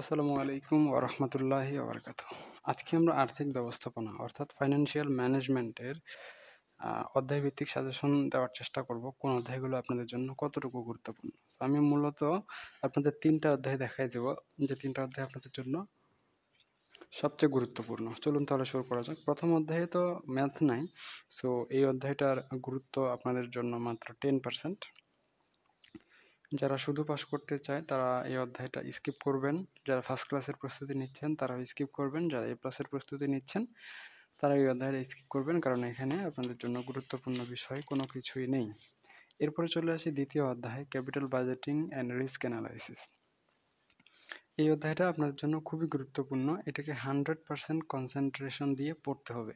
আসসালামু আলাইকুম ওয়া রাহমাতুল্লাহি ওয়া বারাকাতুহু। আজকে আমরা আর্থিক ব্যবস্থাপনা অর্থাৎ ফাইন্যান্সিয়াল ম্যানেজমেন্টের অধ্যায়ভিত্তিক সাজেশন দেওয়ার চেষ্টা করব। কোন অধ্যায়গুলো আপনাদের জন্য কতটুকু গুরুত্বপূর্ণ। সো আমি মূলত আপনাদের ৩ টা অধ্যায় দেখাই দেব, যে ৩ টা অধ্যায় আপনাদের জন্য সবচেয়ে গুরুত্বপূর্ণ। চলুন তাহলে শুরু করা যাক। ১ম অধ্যায়ে তো ম্যাথ নাই। সো এই অধ্যায়টার গুরুত্ব আপনাদের জন্য মাত্র 10%। যারা শুধু পাস করতে চায় তারা এই অধ্যায়টা স্কিপ করবেন। যারা ফার্স্ট ক্লাসের প্রস্তুতি নিচ্ছেন তারা স্কিপ করবেন। যারা এ প্লাসের প্রস্তুতি নিচ্ছেন তারা এই অধ্যায়টা স্কিপ করবেন, কারণ এখানে আপনাদের জন্য গুরুত্বপূর্ণ বিষয় কোনো কিছুই নেই। এরপরে চলে আসি দ্বিতীয় অধ্যায়, capital budgeting and risk analysis. এই অধ্যায়টা আপনাদের জন্য খুবই গুরুত্বপূর্ণ। এটাকে 100% কনসেন্ট্রেশন দিয়ে পড়তে হবে।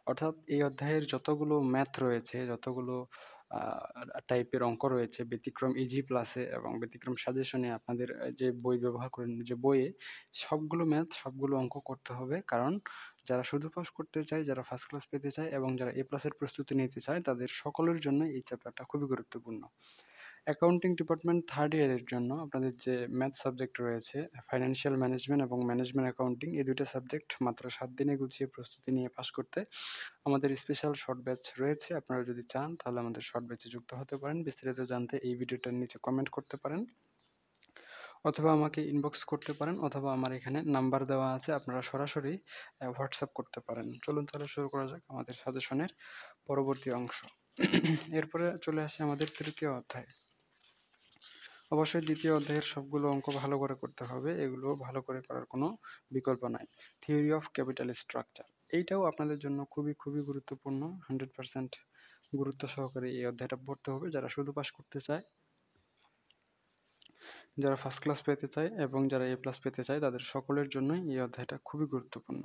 অর্থাৎ এই অধ্যায়ের যতগুলো ম্যাথ রয়েছে, যতগুলো টাইপের অঙ্ক রয়েছে ব্যতিক্রম ইজি প্লাসে এবং ব্যতিক্রম সাজেশনে, আপনাদের যে বই ব্যবহার করেন, যে বইয়ে, সবগুলো ম্যাথ, সবগুলো অঙ্ক করতে হবে। কারণ যারা শুধু পাস করতে চায়, যারা ফার্স্ট ক্লাস পেতে চায় এবং যারা এ প্লাসের প্রস্তুতি নিতে চায়, তাদের সকলের জন্য এই চ্যাপ্টারটা খুবই গুরুত্বপূর্ণ। অ্যাকাউন্টিং ডিপার্টমেন্ট থার্ড ইয়ারের জন্য আপনাদের যে ম্যাথ সাবজেক্ট রয়েছে, ফাইন্যান্সিয়াল ম্যানেজমেন্ট এবং ম্যানেজমেন্ট অ্যাকাউন্টিং, এই দুইটা সাবজেক্ট মাত্র 7 দিনে গুছিয়ে প্রস্তুতি নিয়ে পাস করতে আমাদের স্পেশাল শর্ট ব্যাচ রয়েছে। আপনারা যদি চান তাহলে আমাদের শর্ট ব্যাচে যুক্ত হতে পারেন। বিস্তারিত জানতে এই ভিডিওটার নিচে কমেন্ট করতে পারেন, অথবা আমাকে ইনবক্স করতে পারেন, অথবা আমার এখানে নাম্বার দেওয়া আছে, আপনারা সরাসরি হোয়াটসঅ্যাপ করতে পারেন। চলুন তাহলে শুরু করা যাক আমাদের সাজেশনের পরবর্তী অংশ। এরপরে চলে আসে আমাদের তৃতীয় অধ্যায়। অবশ্যই দ্বিতীয় অধ্যায়ের সবগুলো অঙ্ক ভালো করে করতে হবে, এগুলো ভালো করে করার কোনো বিকল্প নাই। থিওরি অফ ক্যাপিটাল স্ট্রাকচার, এইটাও আপনাদের জন্য খুবই খুবই গুরুত্বপূর্ণ। 100% গুরুত্ব সহকারে এই অধ্যায়টা পড়তে হবে। যারা শুধু পাস করতে চায়, যারা ফার্স্ট ক্লাস পেতে চায় এবং যারা এ প্লাস পেতে চায়, তাদের সকলের জন্যই এই অধ্যায়টা খুবই গুরুত্বপূর্ণ।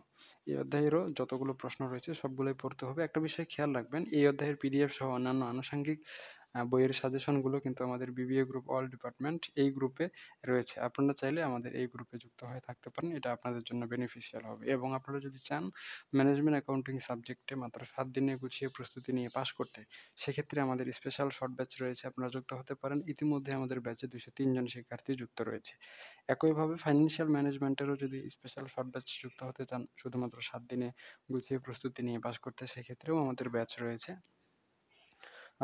এই অধ্যায়েরও যতগুলো প্রশ্ন রয়েছে সবগুলোই পড়তে হবে। একটা বিষয় খেয়াল রাখবেন, এই অধ্যায়ের পিডিএফ সহ অন্যান্য আনুষঙ্গিক বইয়ের সাজেশনগুলো কিন্তু আমাদের বিবিএ গ্রুপ অল ডিপার্টমেন্ট এই গ্রুপে রয়েছে। আপনারা চাইলে আমাদের এই গ্রুপে যুক্ত হয়ে থাকতে পারেন, এটা আপনাদের জন্য বেনিফিশিয়াল হবে। এবং আপনারা যদি চান ম্যানেজমেন্ট অ্যাকাউন্টিং সাবজেক্টে মাত্র 7 দিনে গুছিয়ে প্রস্তুতি নিয়ে পাশ করতে, সেক্ষেত্রে আমাদের স্পেশাল শর্ট ব্যাচ রয়েছে, আপনারা যুক্ত হতে পারেন। ইতিমধ্যে আমাদের ব্যাচে 203 জন শিক্ষার্থী যুক্ত রয়েছে। একইভাবে ফাইন্যান্সিয়াল ম্যানেজমেন্টেরও যদি স্পেশাল শর্ট ব্যাচ যুক্ত হতে চান, শুধুমাত্র 7 দিনে গুছিয়ে প্রস্তুতি নিয়ে পাশ করতে, সেক্ষেত্রেও আমাদের ব্যাচ রয়েছে।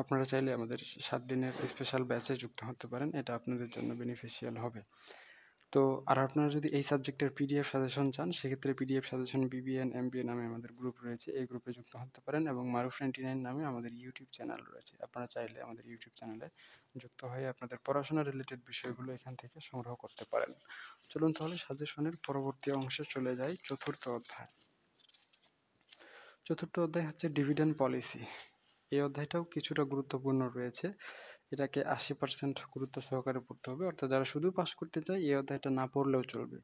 আপনারা চাইলে আমাদের 7 দিনের স্পেশাল ব্যাচে যুক্ত হতে পারেন, এটা আপনাদের জন্য বেনিফিশিয়াল হবে। তো আর আপনারা যদি এই সাবজেক্টের পিডিএফ সাজেশন চান, সেক্ষেত্রে পিডিএফ সাজেশন বিবিএন এমবিএ নামে আমাদের গ্রুপ রয়েছে, এই গ্রুপে যুক্ত হতে পারেন। এবং মারুফ 99 নামে আমাদের ইউটিউব চ্যানেল রয়েছে, আপনারা চাইলে আমাদের ইউটিউব চ্যানেলে যুক্ত হয়ে আপনাদের পড়াশোনা রিলেটেড বিষয়গুলো এখান থেকে সংগ্রহ করতে পারেন। চলুন তাহলে সাজেশনের পরবর্তী অংশে চলে যাই, চতুর্থ অধ্যায়। চতুর্থ অধ্যায় হচ্ছে ডিভিডেন্ড পলিসি। এই অধ্যায়টাও কিছুটা গুরুত্বপূর্ণ রয়েছে, এটাকে 80% গুরুত্ব সহকারে পড়তে হবে। অর্থাৎ যারা শুধু পাস করতে চায় এই অধ্যায়টা না পড়লেও চলবে।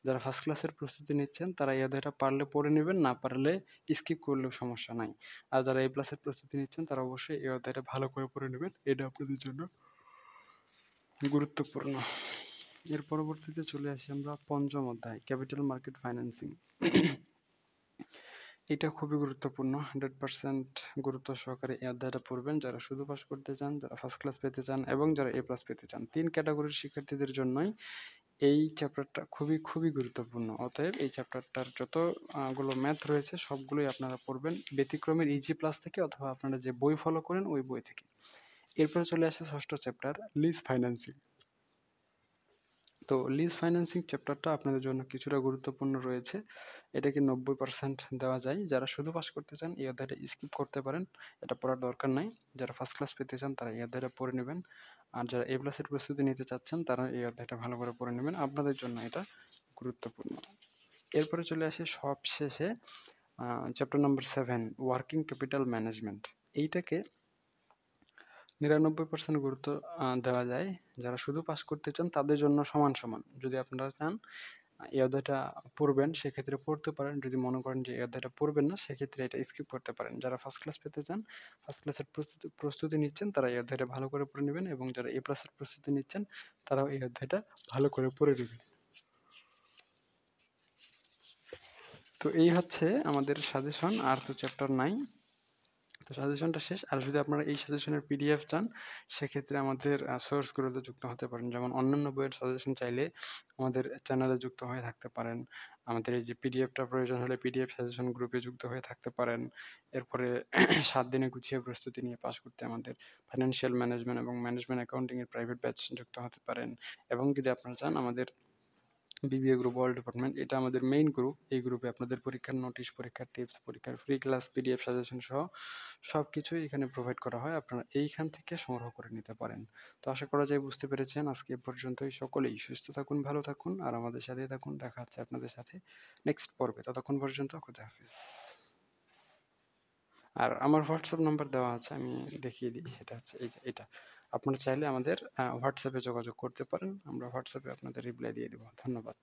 যারা ফার্স্ট ক্লাসের প্রস্তুতি নিচ্ছেন তারা এই অধ্যায়টা পারলে পড়ে নেবেন, না পারলে স্কিপ করলেও সমস্যা নাই। আর যারা এ প্লাসের প্রস্তুতি নিচ্ছেন তারা অবশ্যই এই অধ্যায়টা ভালো করে পড়ে নেবেন, এটা আপনাদের জন্য গুরুত্বপূর্ণ। এর পরবর্তীতে চলে আসি আমরা পঞ্চম অধ্যায়, ক্যাপিটাল মার্কেট ফাইন্যান্সিং। এটা খুবই গুরুত্বপূর্ণ। 100% গুরুত্ব সহকারে এই অধ্যায়টা পড়বেন, যারা শুধু পাস করতে চান, যারা ফার্স্ট ক্লাস পেতে চান এবং যারা এ প্লাস পেতে চান। 3 ক্যাটাগরির শিক্ষার্থীদের জন্যই এই চ্যাপ্টারটা খুবই খুবই গুরুত্বপূর্ণ। অতএব এই চ্যাপ্টারটার যত গুলো ম্যাথ রয়েছে সবগুলোই আপনারা পড়বেন, ব্যতিক্রমের ইজি প্লাস থেকে অথবা আপনারা যে বই ফলো করেন ওই বই থেকে। এরপরে চলে আসে ষষ্ঠ চ্যাপ্টার, লিজ ফাইন্যান্সিং। তো লিজ ফাইন্যান্সিং চ্যাপ্টারটা আপনাদের জন্য কিছুটা গুরুত্বপূর্ণ রয়েছে, এটাকে 90% দেওয়া যায়। যারা শুধু পাস করতে চান এই অধ্যায়টা স্কিপ করতে পারেন, এটা পড়ার দরকার নাই। যারা ফার্স্ট ক্লাস পেতে চান তারা এই অধ্যায়টা পড়ে নেবেন। আর যারা এ প্লাসের প্রস্তুতি নিতে চাচ্ছেন তারা এই অধ্যায়টা ভালো করে পড়ে নেবেন, আপনাদের জন্য এটা গুরুত্বপূর্ণ। এরপরে চলে আসে সবশেষে chapter number 7, working capital management. এইটাকে 99% গুরুত্ব দেওয়া যায়। যারা শুধু পাস করতে চান তাদের জন্য সমান সমান। যদি আপনারা চান এই অধ্যায়টা পড়বেন সেক্ষেত্রে পড়তে পারেন, যদি মনে করেন যে এই অধ্যায়টা পড়বেন না সেক্ষেত্রে এটা স্কিপ করতে পারেন। যারা ফার্স্ট ক্লাস পেতে চান, ফার্স্ট ক্লাসের প্রস্তুতি নিচ্ছেন, তারা এই অধ্যায়টা ভালো করে পড়ে নেবেন এবং যারা এ প্লাসের প্রস্তুতি নিচ্ছেন তারাও এই অধ্যায়টা ভালো করে পড়ে নেবেন। তো এই হচ্ছে আমাদের সাজেশন, আর তো চ্যাপ্টার নাই। তো সাজেশনটা শেষ। আর যদি আপনারা এই সাজেশনের পিডিএফ চান, সেক্ষেত্রে আমাদের সোর্সগুলোতে যুক্ত হতে পারেন। যেমন অন্যান্য বইয়ের সাজেশন চাইলে আমাদের চ্যানেলে যুক্ত হয়ে থাকতে পারেন। আমাদের এই যে পিডিএফটা প্রয়োজন হলে পিডিএফ সাজেশন গ্রুপে যুক্ত হয়ে থাকতে পারেন। এরপরে ৭ দিনে গুছিয়ে প্রস্তুতি নিয়ে পাস করতে আমাদের ফাইন্যান্সিয়াল ম্যানেজমেন্ট এবং ম্যানেজমেন্ট অ্যাকাউন্টিং এর প্রাইভেট ব্যাচ যুক্ত হতে পারেন। এবং যদি আপনারা চান আমাদের বিবিএ গ্রুপ অল ডিপার্টমেন্ট, এটা আমাদের মেইন গ্রুপ। এই গ্রুপে আপনাদের পরীক্ষার নোটিশ, পরীক্ষার টিপস, পরীক্ষার ফ্রি ক্লাস, পিডিএফ সাজেশন সহ সবকিছুই এখানে প্রোভাইড করা হয়। আপনারা এইখান থেকে সংগ্রহ করে নিতে পারেন। তো আশা করা যায় বুঝতে পেরেছেন। আজকে এ পর্যন্তই। সকলেই সুস্থ থাকুন, ভালো থাকুন আর আমাদের সাথেই থাকুন। দেখা হচ্ছে আপনাদের সাথে নেক্সট পর্বে। ততক্ষণ পর্যন্ত খোদা হাফেজ। আর আমার হোয়াটসঅ্যাপ নাম্বার দেওয়া আছে, আমি দেখিয়ে দিই। সেটা হচ্ছে এই যে এটা। আপনারা চাইলে আমাদের হোয়াটসঅ্যাপে যোগাযোগ করতে পারেন। আমরা হোয়াটসঅ্যাপে আপনাদের রিপ্লাই দিয়ে দেব। ধন্যবাদ।